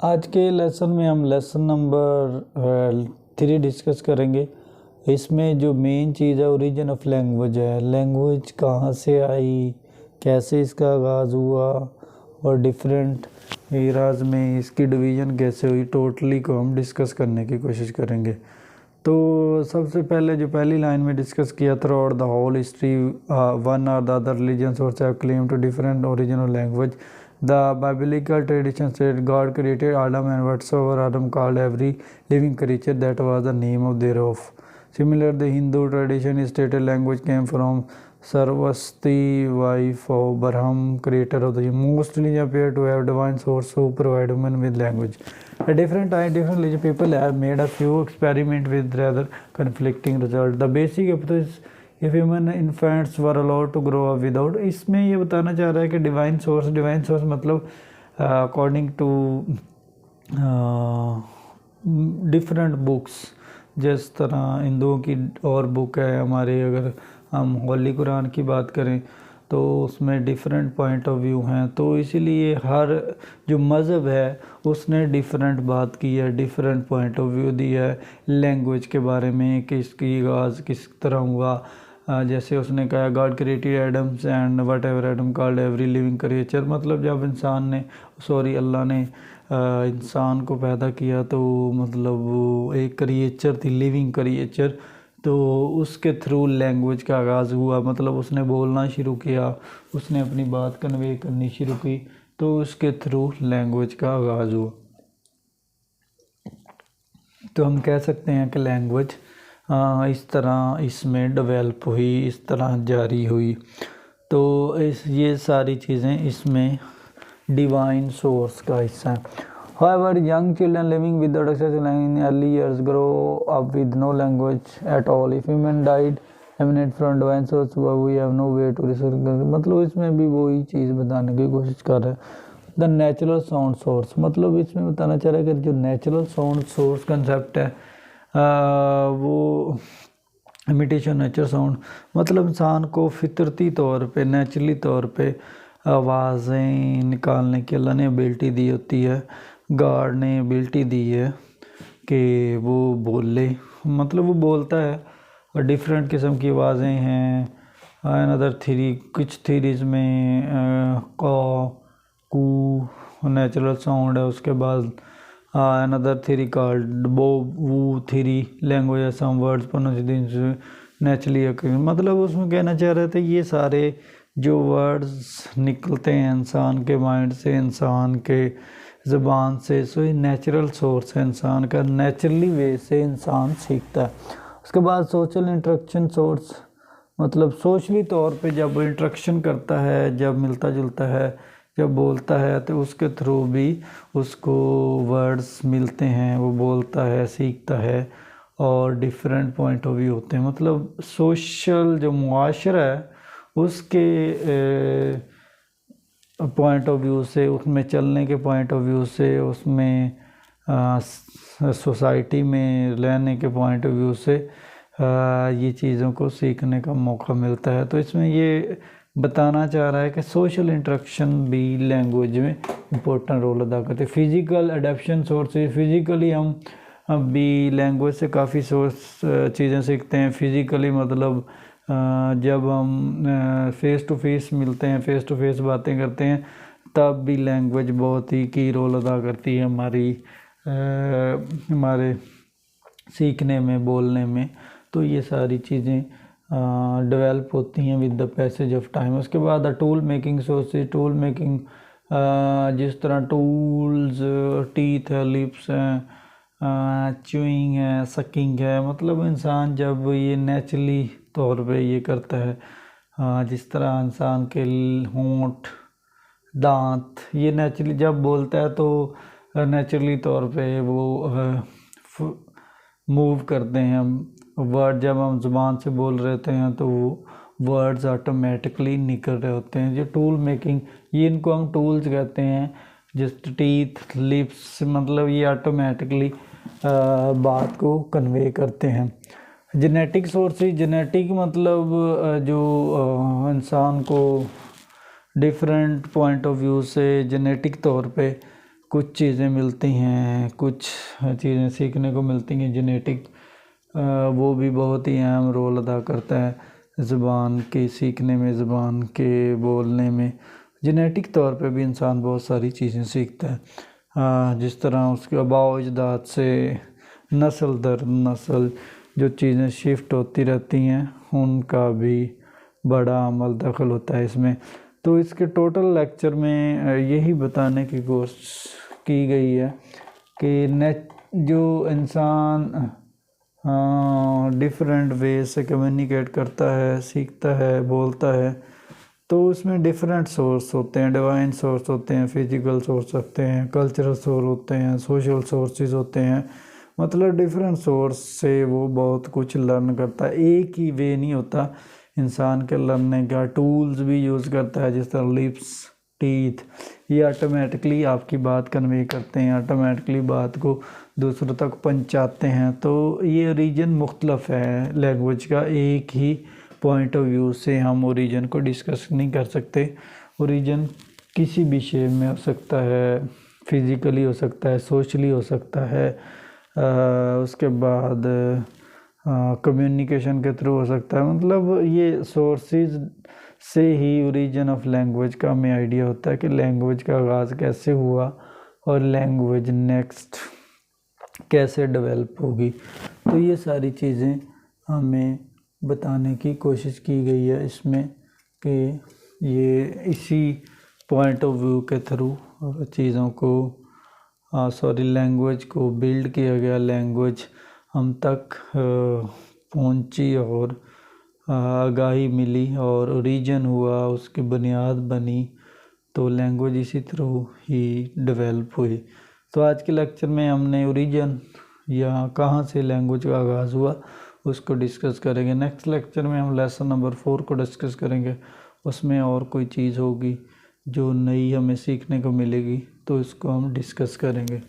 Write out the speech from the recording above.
आज के लेसन में हम लेसन नंबर 3 डिस्कस करेंगे। इसमें जो मेन चीज़ है ओरिजिन ऑफ लैंग्वेज है। लैंग्वेज कहाँ से आई, कैसे इसका आगाज़ हुआ और डिफरेंट एराज में इसकी डिवीज़न कैसे हुई, टोटली को हम डिस्कस करने की कोशिश करेंगे। तो सबसे पहले जो पहली लाइन में डिस्कस किया, throughout the whole history one और द अदर रिलीजन्स और have claim to different original language. The biblical tradition said God created Adam and whatsoever Adam called every living creature, that was the name of thereof. Similar, the Hindu tradition stated language came from Sarvasti, wife of Brahma, creator of the mostly appear to have divine source who provide human with language. At different times, different religious people have made a few experiments with rather conflicting results. The basic hypothesis if human infants were allowed to grow up without, इसमें ये बताना चाह रहा है कि divine source मतलब according to different books, जिस तरह हिंदुओं की और बुक है हमारे, अगर हम होली कुरान की बात करें तो उसमें डिफरेंट पॉइंट ऑफ व्यू हैं। तो इसीलिए हर जो मज़हब है उसने डिफरेंट बात की है, डिफरेंट पॉइंट ऑफ व्यू दिया है लैंग्वेज के बारे में कि इसकी आगाज़ किस तरह हुआ। जैसे उसने कहा God created Adams and whatever Adam called every living creature, मतलब जब अल्लाह ने इंसान को पैदा किया तो मतलब वो एक क्रिएचर थी, लिविंग क्रिएचर, तो उसके थ्रू लैंग्वेज का आगाज़ हुआ। मतलब उसने बोलना शुरू किया, उसने अपनी बात कन्वे करनी शुरू की, तो उसके थ्रू लैंग्वेज का आगाज़ हुआ। तो हम कह सकते हैं कि लैंग्वेज इस तरह इसमें डेवलप हुई, इस तरह जारी हुई। तो ये सारी चीज़ें इसमें डिवाइन सोर्स का हिस्सा है। However, young children living without access to language in early years grow up with no language at all. If human died emanate from divine source, we have no way to research. मतलब इसमें भी वही चीज़ बताने की कोशिश कर रहे हैं। द नेचुरल साउंड सोर्स, मतलब इसमें बताना चाह रहा है कि जो नेचुरल साउंड सोर्स कंसेप्ट है वो इमिटेशन नेचर साउंड, मतलब इंसान को फितरती तौर पे, नेचुरली तौर पे आवाज़ें निकालने की अल्लाह ने एबिलिटी दी होती है, गॉड ने एबिलिटी दी है कि वो बोले, मतलब वो बोलता है और डिफरेंट किस्म की आवाज़ें हैं। अनदर थ्री, कुछ थीरीज़ में कू नेचुरल साउंड है। उसके बाद another theory called वो theory language some words pronounced naturally occurring, मतलब उसमें कहना चाह रहे थे ये सारे जो वर्ड्स निकलते हैं इंसान के माइंड से, इंसान के ज़बान से, सो ये नेचुरल सोर्स है इंसान का, नेचुरली वे से इंसान सीखता है। उसके बाद सोशल इंटरेक्शन सोर्स, मतलब सोशली तौर पे जब वो इंटरेक्शन करता है, जब मिलता जुलता है, जब बोलता है तो उसके थ्रू भी उसको वर्ड्स मिलते हैं, वो बोलता है, सीखता है और डिफरेंट पॉइंट ऑफ व्यू होते हैं। मतलब सोशल जो मुआशरा है उसके पॉइंट ऑफ व्यू से, उसमें चलने के पॉइंट ऑफ व्यू से, उसमें सोसाइटी में रहने के पॉइंट ऑफ व्यू से ये चीज़ों को सीखने का मौका मिलता है। तो इसमें ये बताना चाह रहा है कि सोशल इंटरेक्शन भी लैंग्वेज में इम्पोर्टेंट रोल अदा करते हैं। फिज़िकल अडेप्शन सोर्सेज, फिज़िकली हम भी लैंग्वेज से काफ़ी चीज़ें सीखते हैं। फिज़िकली मतलब जब हम फेस टू फेस मिलते हैं, फेस टू फेस बातें करते हैं, तब भी लैंग्वेज बहुत ही की रोल अदा करती है हमारे सीखने में, बोलने में। तो ये सारी चीज़ें डेवलप होती हैं with the passage of time. उसके बाद tool making sources, tool making जिस तरह टूल्स, टीथ है, लिप्स हैं, च्यूइंग है, सकिंग है, मतलब इंसान जब ये नेचुरली तौर पे ये करता है, जिस तरह इंसान के होंठ, दांत, ये नेचुरली जब बोलता है तो नेचुरली तौर पे वो मूव करते हैं वर्ड। जब हम ज़ुबान से बोल रहे होते हैं तो वो वर्ड्स ऑटोमेटिकली निकल रहे होते हैं। जो टूल मेकिंग, ये इनको हम टूल्स कहते हैं, जस्ट टीथ, लिप्स, मतलब ये ऑटोमेटिकली बात को कन्वे करते हैं। जेनेटिक सोर्सेज, जेनेटिक मतलब जो इंसान को डिफरेंट पॉइंट ऑफ व्यू से जेनेटिक तौर पे कुछ चीज़ें मिलती हैं, कुछ चीज़ें सीखने को मिलती हैं। जेनेटिक वो भी बहुत ही अहम रोल अदा करता है ज़ुबान के सीखने में, ज़ुबान के बोलने में। जेनेटिक तौर पे भी इंसान बहुत सारी चीज़ें सीखता है। जिस तरह उसके आबाओ अजदाद से नस्ल दर नस्ल जो चीज़ें शिफ्ट होती रहती हैं, उनका भी बड़ा अमल दखल होता है इसमें। तो इसके टोटल लेक्चर में यही बताने की कोशिश की गई है कि जो इंसान डिफरेंट वे से कम्युनिकेट करता है, सीखता है, बोलता है, तो उसमें डिफरेंट सोर्स होते हैं। डिवाइन सोर्स होते हैं, फिजिकल सोर्स होते हैं, कल्चरल सोर्स होते हैं, सोशल सोर्सेज होते हैं। मतलब डिफरेंट सोर्स से वो बहुत कुछ लर्न करता है। एक ही वे नहीं होता इंसान के लर्निंग का। टूल्स भी यूज़ करता है, जिस तरह लिप्स, टीथ, ये ऑटोमेटिकली आपकी बात कन्वे करते हैं, ऑटोमेटिकली बात को दूसरों तक पहुंचाते हैं। तो ये ओरिजिन मुख्तलफ है लैंग्वेज का। एक ही पॉइंट ऑफ व्यू से हम ओरिजिन को डिस्कस नहीं कर सकते। ओरिजिन किसी भी शेप में हो सकता है, फिज़िकली हो सकता है, सोशली हो सकता है, उसके बाद कम्युनिकेशन के थ्रू हो सकता है। मतलब ये सोर्सेज से ही ओरिजिन ऑफ लैंग्वेज का हमें आइडिया होता है कि लैंग्वेज का आगाज़ कैसे हुआ और लैंग्वेज नेक्स्ट कैसे डेवलप होगी। तो ये सारी चीज़ें हमें बताने की कोशिश की गई है इसमें कि ये इसी पॉइंट ऑफ व्यू के थ्रू चीज़ों को लैंग्वेज को बिल्ड किया गया, लैंग्वेज हम तक पहुंची और आगाही मिली और ओरिजिन हुआ, उसकी बुनियाद बनी। तो लैंग्वेज इसी थ्रू ही डेवलप हुई। तो आज के लेक्चर में हमने ओरिजिन या कहाँ से लैंग्वेज का आगाज़ हुआ उसको डिस्कस करेंगे। नेक्स्ट लेक्चर में हम लेसन नंबर 4 को डिस्कस करेंगे। उसमें और कोई चीज़ होगी जो नई हमें सीखने को मिलेगी तो इसको हम डिस्कस करेंगे।